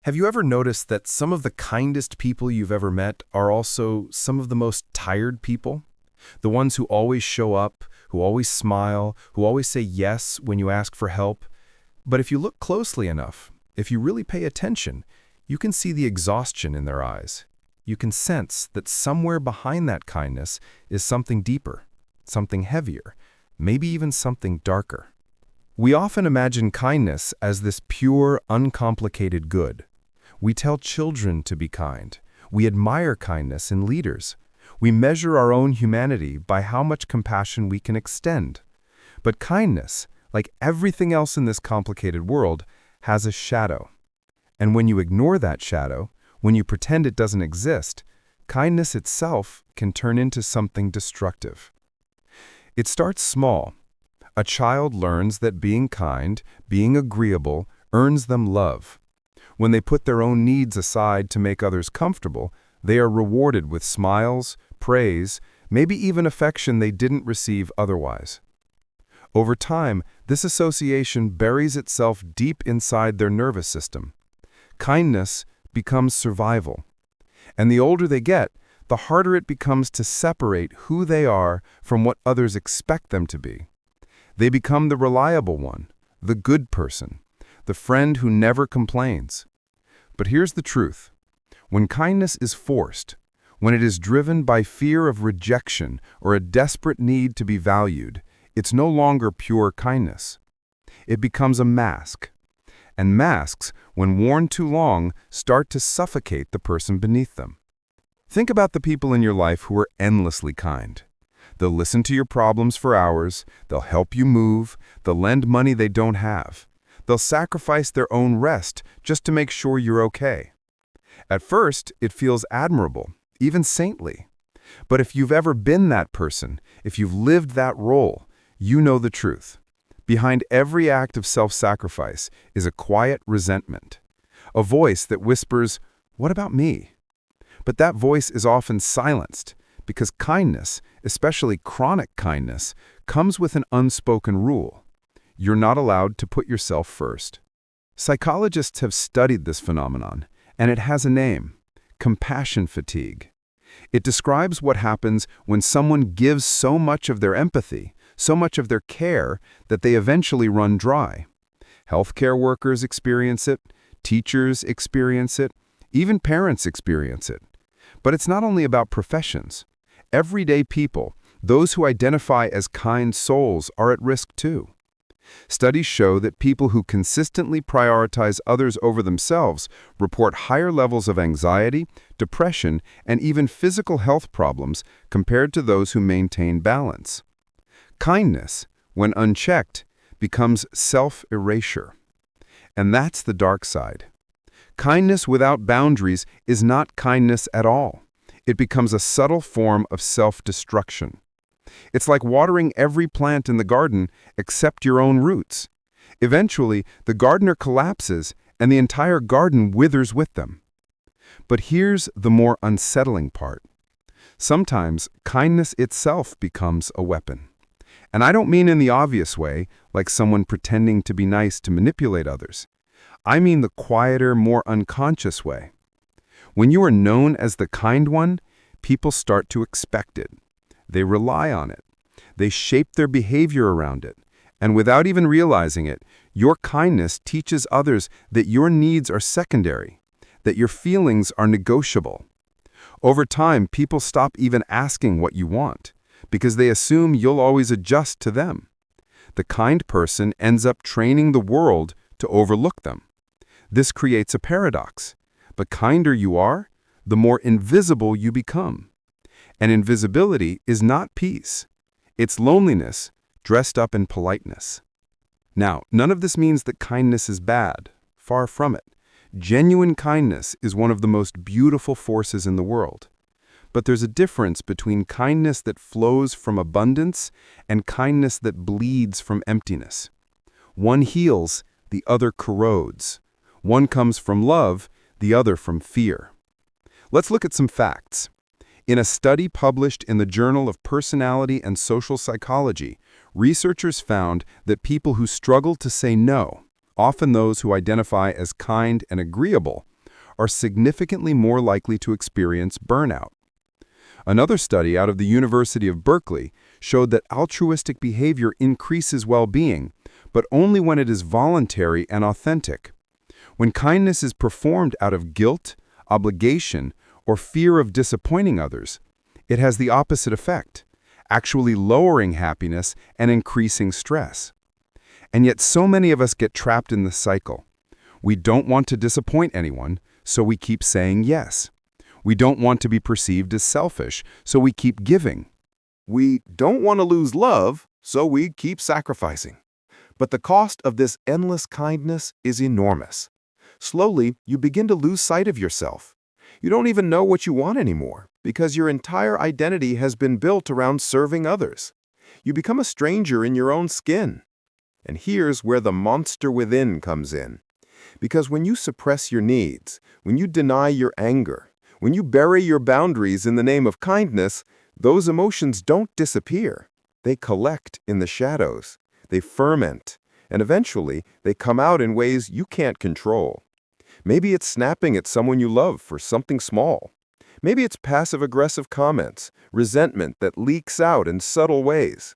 Have you ever noticed that some of the kindest people you've ever met are also some of the most tired people? The ones who always show up, who always smile, who always say yes when you ask for help. But if you look closely enough, if you really pay attention, you can see the exhaustion in their eyes. You can sense that somewhere behind that kindness is something deeper, something heavier, maybe even something darker. We often imagine kindness as this pure, uncomplicated good. We tell children to be kind. We admire kindness in leaders. We measure our own humanity by how much compassion we can extend. But kindness, like everything else in this complicated world, has a shadow. And when you ignore that shadow, when you pretend it doesn't exist, kindness itself can turn into something destructive. It starts small. A child learns that being kind, being agreeable, earns them love. When they put their own needs aside to make others comfortable, they are rewarded with smiles, praise, maybe even affection they didn't receive otherwise. Over time, this association buries itself deep inside their nervous system. Kindness becomes survival. And the older they get, the harder it becomes to separate who they are from what others expect them to be. They become the reliable one, the good person, the friend who never complains. But here's the truth. When kindness is forced, when it is driven by fear of rejection or a desperate need to be valued, it's no longer pure kindness. It becomes a mask. And masks, when worn too long, start to suffocate the person beneath them. Think about the people in your life who are endlessly kind. They'll listen to your problems for hours, they'll help you move, they'll lend money they don't have. They'll sacrifice their own rest just to make sure you're okay. At first, it feels admirable, even saintly. But if you've ever been that person, if you've lived that role, you know the truth. Behind every act of self-sacrifice is a quiet resentment, a voice that whispers, "What about me?" But that voice is often silenced because kindness, especially chronic kindness, comes with an unspoken rule. You're not allowed to put yourself first. Psychologists have studied this phenomenon, and it has a name: compassion fatigue. It describes what happens when someone gives so much of their empathy, so much of their care, that they eventually run dry. Healthcare workers experience it, teachers experience it, even parents experience it. But it's not only about professions. Everyday people, those who identify as kind souls, are at risk too. Studies show that people who consistently prioritize others over themselves report higher levels of anxiety, depression, and even physical health problems compared to those who maintain balance. Kindness, when unchecked, becomes self-erasure. And that's the dark side. Kindness without boundaries is not kindness at all. It becomes a subtle form of self-destruction. It's like watering every plant in the garden except your own roots. Eventually, the gardener collapses and the entire garden withers with them. But here's the more unsettling part. Sometimes kindness itself becomes a weapon. And I don't mean in the obvious way, like someone pretending to be nice to manipulate others. I mean the quieter, more unconscious way. When you are known as the kind one, people start to expect it. They rely on it. They shape their behavior around it. And without even realizing it, your kindness teaches others that your needs are secondary, that your feelings are negotiable. Over time, people stop even asking what you want, because they assume you'll always adjust to them. The kind person ends up training the world to overlook them. This creates a paradox. The kinder you are, the more invisible you become. And invisibility is not peace. It's loneliness, dressed up in politeness. Now, none of this means that kindness is bad. Far from it. Genuine kindness is one of the most beautiful forces in the world. But there's a difference between kindness that flows from abundance and kindness that bleeds from emptiness. One heals, the other corrodes. One comes from love, the other from fear. Let's look at some facts. In a study published in the Journal of Personality and Social Psychology, researchers found that people who struggle to say no, often those who identify as kind and agreeable, are significantly more likely to experience burnout. Another study out of the University of Berkeley showed that altruistic behavior increases well-being, but only when it is voluntary and authentic. When kindness is performed out of guilt, obligation, or fear of disappointing others, it has the opposite effect, actually lowering happiness and increasing stress. And yet so many of us get trapped in this cycle. We don't want to disappoint anyone, so we keep saying yes. We don't want to be perceived as selfish, so we keep giving. We don't want to lose love, so we keep sacrificing. But the cost of this endless kindness is enormous. Slowly, you begin to lose sight of yourself. You don't even know what you want anymore, because your entire identity has been built around serving others. You become a stranger in your own skin. And here's where the monster within comes in. Because when you suppress your needs, when you deny your anger, when you bury your boundaries in the name of kindness, those emotions don't disappear. They collect in the shadows. They ferment. And eventually, they come out in ways you can't control. Maybe it's snapping at someone you love for something small. Maybe it's passive-aggressive comments, resentment that leaks out in subtle ways.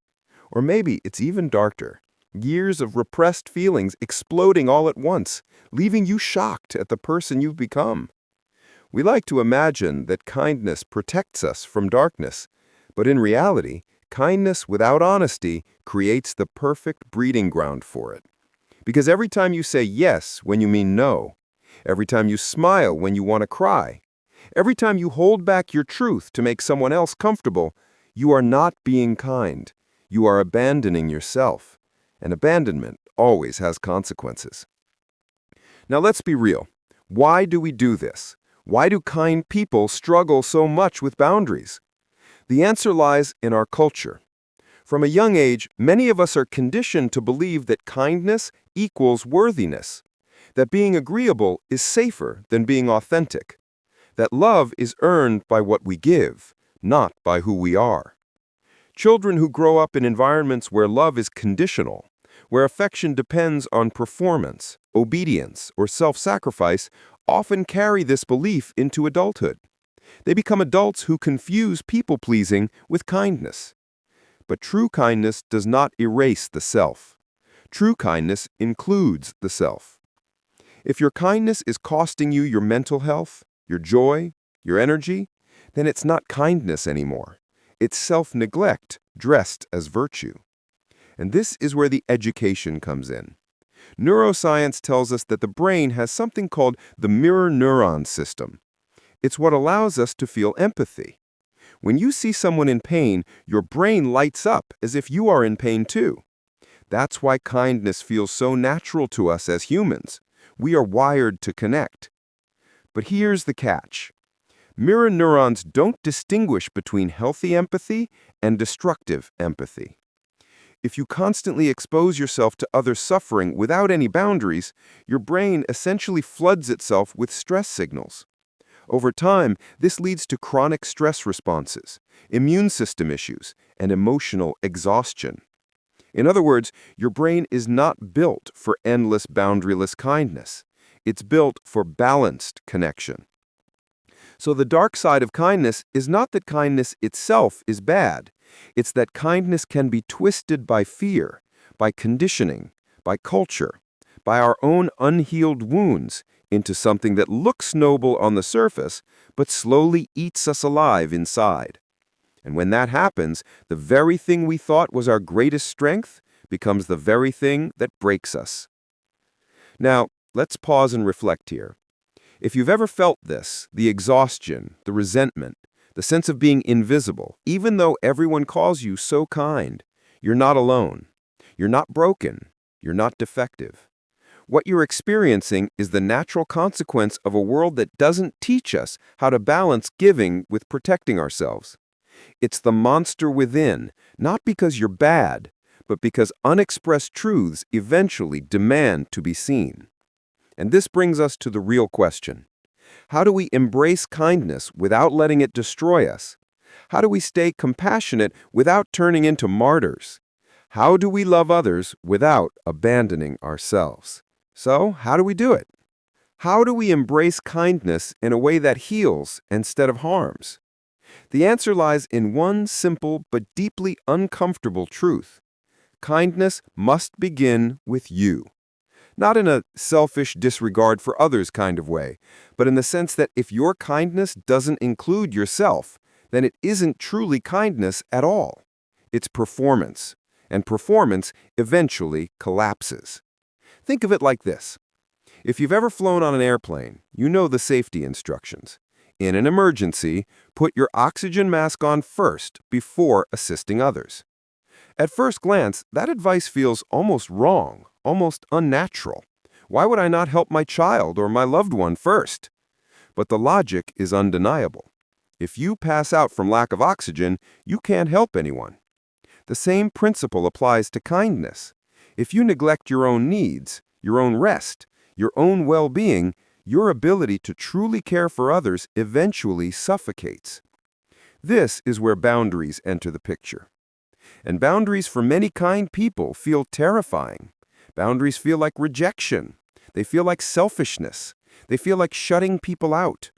Or maybe it's even darker. Years of repressed feelings exploding all at once, leaving you shocked at the person you've become. We like to imagine that kindness protects us from darkness, but in reality, kindness without honesty creates the perfect breeding ground for it. Because every time you say yes when you mean no, every time you smile when you want to cry, every time you hold back your truth to make someone else comfortable, you are not being kind. You are abandoning yourself. And abandonment always has consequences. Now let's be real. Why do we do this? Why do kind people struggle so much with boundaries? The answer lies in our culture. From a young age, many of us are conditioned to believe that kindness equals worthiness, that being agreeable is safer than being authentic, that love is earned by what we give, not by who we are. Children who grow up in environments where love is conditional, where affection depends on performance, obedience, or self-sacrifice, often carry this belief into adulthood. They become adults who confuse people-pleasing with kindness. But true kindness does not erase the self. True kindness includes the self. If your kindness is costing you your mental health, your joy, your energy, then it's not kindness anymore. It's self-neglect dressed as virtue. And this is where the education comes in. Neuroscience tells us that the brain has something called the mirror neuron system. It's what allows us to feel empathy. When you see someone in pain, your brain lights up as if you are in pain too. That's why kindness feels so natural to us as humans. We are wired to connect. But here's the catch. Mirror neurons don't distinguish between healthy empathy and destructive empathy. If you constantly expose yourself to others' suffering without any boundaries, your brain essentially floods itself with stress signals. Over time, this leads to chronic stress responses, immune system issues, and emotional exhaustion. In other words, your brain is not built for endless boundaryless kindness. It's built for balanced connection. So the dark side of kindness is not that kindness itself is bad. It's that kindness can be twisted by fear, by conditioning, by culture, by our own unhealed wounds into something that looks noble on the surface, but slowly eats us alive inside. And when that happens, the very thing we thought was our greatest strength becomes the very thing that breaks us. Now, let's pause and reflect here. If you've ever felt this, the exhaustion, the resentment, the sense of being invisible, even though everyone calls you so kind, you're not alone. You're not broken. You're not defective. What you're experiencing is the natural consequence of a world that doesn't teach us how to balance giving with protecting ourselves. It's the monster within, not because you're bad, but because unexpressed truths eventually demand to be seen. And this brings us to the real question. How do we embrace kindness without letting it destroy us? How do we stay compassionate without turning into martyrs? How do we love others without abandoning ourselves? So, how do we do it? How do we embrace kindness in a way that heals instead of harms? The answer lies in one simple but deeply uncomfortable truth. Kindness must begin with you. Not in a selfish disregard for others kind of way, but in the sense that if your kindness doesn't include yourself, then it isn't truly kindness at all. It's performance, and performance eventually collapses. Think of it like this. If you've ever flown on an airplane, you know the safety instructions. In an emergency, put your oxygen mask on first before assisting others. At first glance, that advice feels almost wrong, almost unnatural. Why would I not help my child or my loved one first? But the logic is undeniable. If you pass out from lack of oxygen, you can't help anyone. The same principle applies to kindness. If you neglect your own needs, your own rest, your own well-being, your ability to truly care for others eventually suffocates. This is where boundaries enter the picture. And boundaries for many kind people feel terrifying. Boundaries feel like rejection. They feel like selfishness. They feel like shutting people out.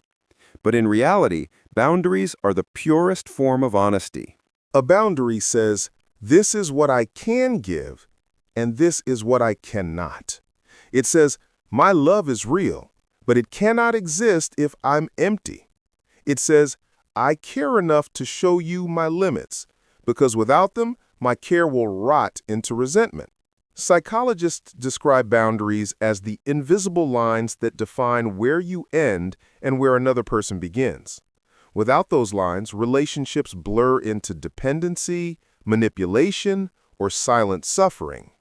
But in reality, boundaries are the purest form of honesty. A boundary says, this is what I can give, and this is what I cannot. It says, my love is real, but it cannot exist if I'm empty. It says, I care enough to show you my limits, because without them, my care will rot into resentment. Psychologists describe boundaries as the invisible lines that define where you end and where another person begins. Without those lines, relationships blur into dependency, manipulation, or silent suffering.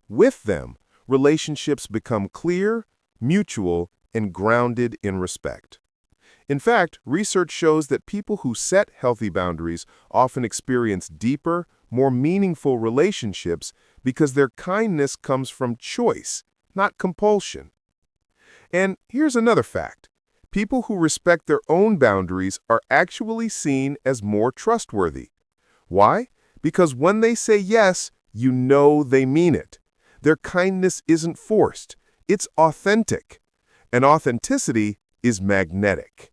With them, relationships become clear, mutual, and grounded in respect. In fact, research shows that people who set healthy boundaries often experience deeper, more meaningful relationships because their kindness comes from choice, not compulsion. And here's another fact. People who respect their own boundaries are actually seen as more trustworthy. Why? Because when they say yes, you know they mean it. Their kindness isn't forced. It's authentic. And authenticity is magnetic.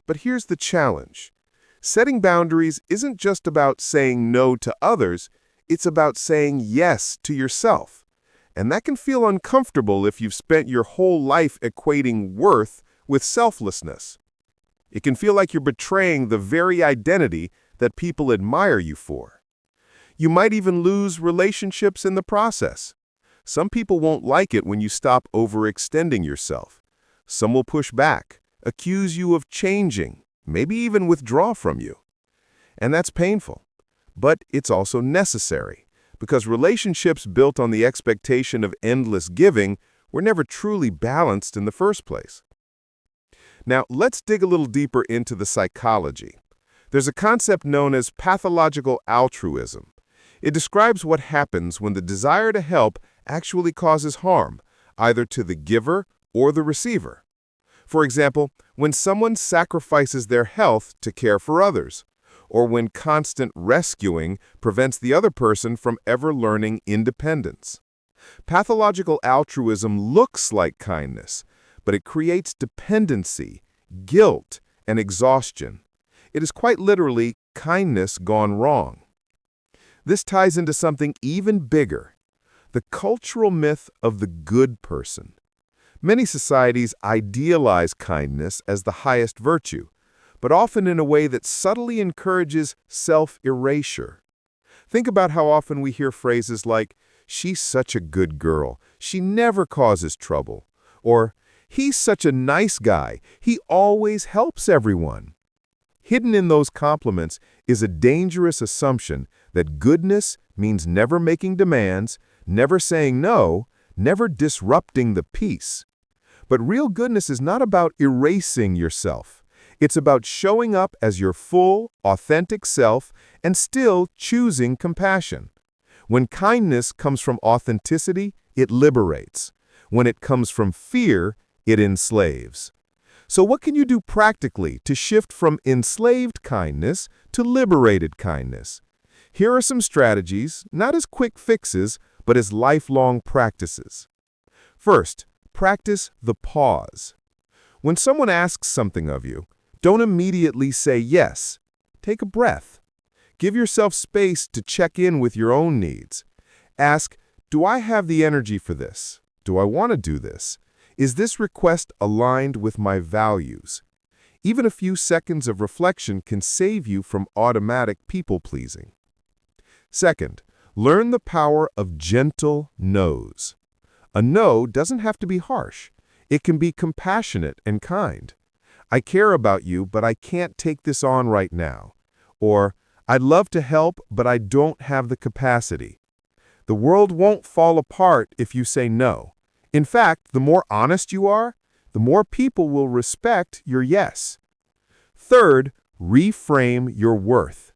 But here's the challenge. Setting boundaries isn't just about saying no to others, it's about saying yes to yourself. And that can feel uncomfortable if you've spent your whole life equating worth with selflessness. It can feel like you're betraying the very identity that people admire you for. You might even lose relationships in the process. Some people won't like it when you stop overextending yourself. Some will push back, accuse you of changing, maybe even withdraw from you. And that's painful. But it's also necessary, because relationships built on the expectation of endless giving were never truly balanced in the first place. Now, let's dig a little deeper into the psychology. There's a concept known as pathological altruism. It describes what happens when the desire to help actually causes harm, either to the giver or the receiver. For example, when someone sacrifices their health to care for others, or when constant rescuing prevents the other person from ever learning independence. Pathological altruism looks like kindness, but it creates dependency, guilt, and exhaustion. It is quite literally kindness gone wrong. This ties into something even bigger, the cultural myth of the good person. Many societies idealize kindness as the highest virtue, but often in a way that subtly encourages self-erasure. Think about how often we hear phrases like, "She's such a good girl, she never causes trouble," or "He's such a nice guy, he always helps everyone." Hidden in those compliments is a dangerous assumption that goodness means never making demands, never saying no, never disrupting the peace. But real goodness is not about erasing yourself. It's about showing up as your full, authentic self and still choosing compassion. When kindness comes from authenticity, it liberates. When it comes from fear, it enslaves. So what can you do practically to shift from enslaved kindness to liberated kindness? Here are some strategies, not as quick fixes, but as lifelong practices. First, Practice the pause. When someone asks something of you, don't immediately say yes. Take a breath. Give yourself space to check in with your own needs. Ask, do I have the energy for this? Do I want to do this? Is this request aligned with my values? Even a few seconds of reflection can save you from automatic people-pleasing. Second, learn the power of gentle no's. A no doesn't have to be harsh. It can be compassionate and kind. I care about you, but I can't take this on right now. Or, I'd love to help, but I don't have the capacity. The world won't fall apart if you say no. In fact, the more honest you are, the more people will respect your yes. Third, reframe your worth.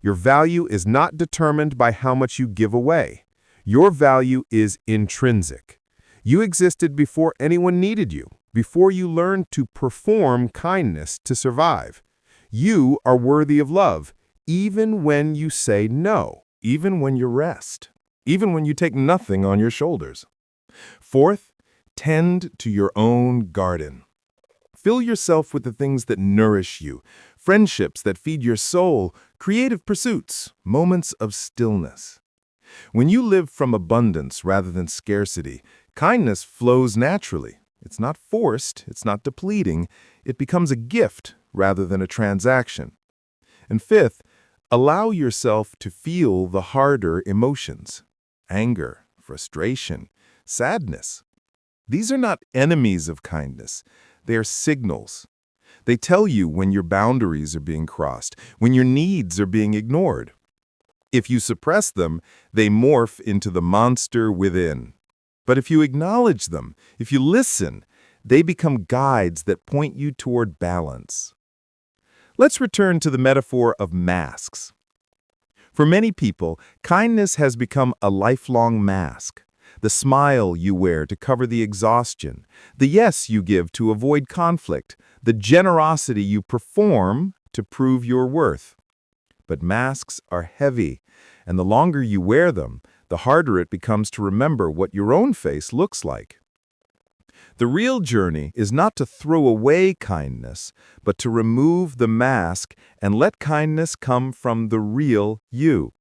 Your value is not determined by how much you give away. Your value is intrinsic. You existed before anyone needed you, before you learned to perform kindness to survive. You are worthy of love, even when you say no, Even when you rest, even when you take nothing on your shoulders. Fourth, tend to your own garden. Fill yourself with the things that nourish you, friendships that feed your soul, creative pursuits, moments of stillness. When you live from abundance rather than scarcity, kindness flows naturally. It's not forced, it's not depleting, it becomes a gift rather than a transaction. And fifth, allow yourself to feel the harder emotions. Anger, frustration, sadness. These are not enemies of kindness. They are signals. They tell you when your boundaries are being crossed, when your needs are being ignored. If you suppress them, they morph into the monster within. But if you acknowledge them, if you listen, they become guides that point you toward balance. Let's return to the metaphor of masks. For many people, kindness has become a lifelong mask. The smile you wear to cover the exhaustion, the yes you give to avoid conflict, the generosity you perform to prove your worth. But masks are heavy, and the longer you wear them, the harder it becomes to remember what your own face looks like. The real journey is not to throw away kindness, but to remove the mask and let kindness come from the real you.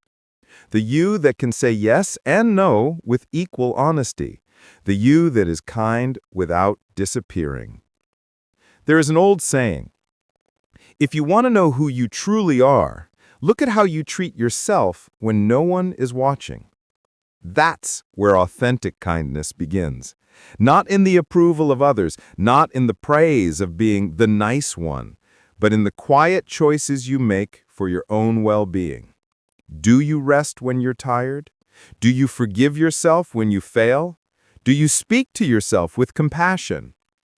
The you that can say yes and no with equal honesty. The you that is kind without disappearing. There is an old saying, if you want to know who you truly are, look at how you treat yourself when no one is watching. That's where authentic kindness begins. Not in the approval of others, not in the praise of being the nice one, but in the quiet choices you make for your own well-being. Do you rest when you're tired? Do you forgive yourself when you fail? Do you speak to yourself with compassion?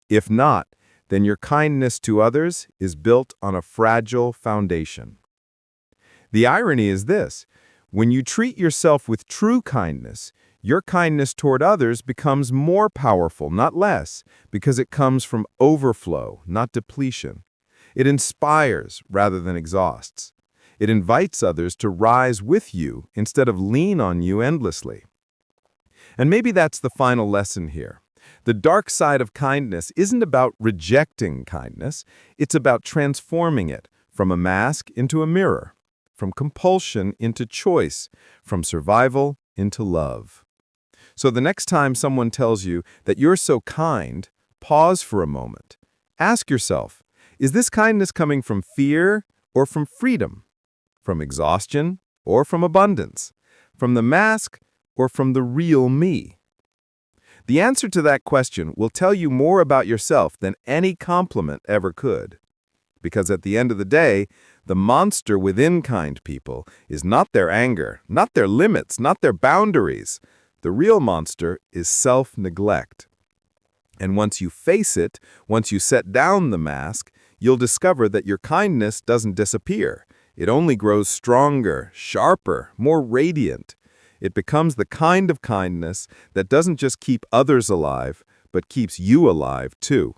If not, then your kindness to others is built on a fragile foundation. The irony is this: when you treat yourself with true kindness, your kindness toward others becomes more powerful, not less, because it comes from overflow, not depletion. It inspires rather than exhausts. It invites others to rise with you instead of lean on you endlessly. And maybe that's the final lesson here. The dark side of kindness isn't about rejecting kindness, it's about transforming it from a mask into a mirror, from compulsion into choice, from survival into love. So the next time someone tells you that you're so kind, pause for a moment. Ask yourself, is this kindness coming from fear or from freedom? From exhaustion or from abundance? From the mask or from the real me? The answer to that question will tell you more about yourself than any compliment ever could. Because at the end of the day, the monster within kind people is not their anger, not their limits, not their boundaries. The real monster is self-neglect. And once you face it, once you set down the mask, you'll discover that your kindness doesn't disappear. It only grows stronger, sharper, more radiant. It becomes the kind of kindness that doesn't just keep others alive, but keeps you alive too.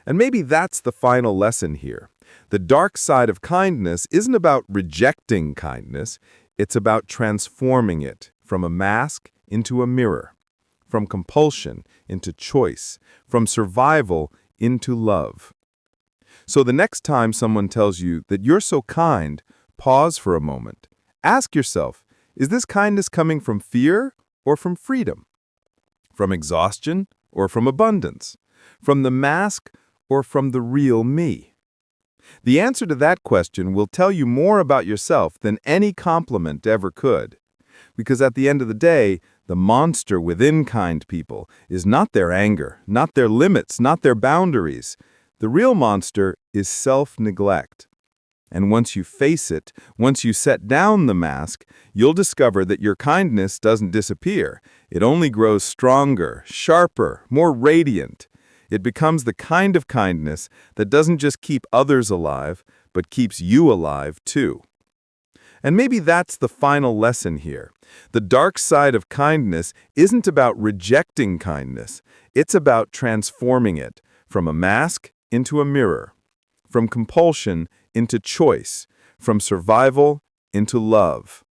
And maybe that's the final lesson here. The dark side of kindness isn't about rejecting kindness, it's about transforming it from a mask into a mirror. from compulsion into choice, from survival into love. So the next time someone tells you that you're so kind, pause for a moment. Ask yourself, is this kindness coming from fear or from freedom? From exhaustion or from abundance? From the mask or from the real me? The answer to that question will tell you more about yourself than any compliment ever could. Because at the end of the day, the monster within kind people is not their anger, not their limits, not their boundaries. The real monster is self-neglect. And once you face it, once you set down the mask, you'll discover that your kindness doesn't disappear. It only grows stronger, sharper, more radiant. It becomes the kind of kindness that doesn't just keep others alive, but keeps you alive too. And maybe that's the final lesson here. The dark side of kindness isn't about rejecting kindness. It's about transforming it from a mask into a mirror, from compulsion into choice, from survival into love.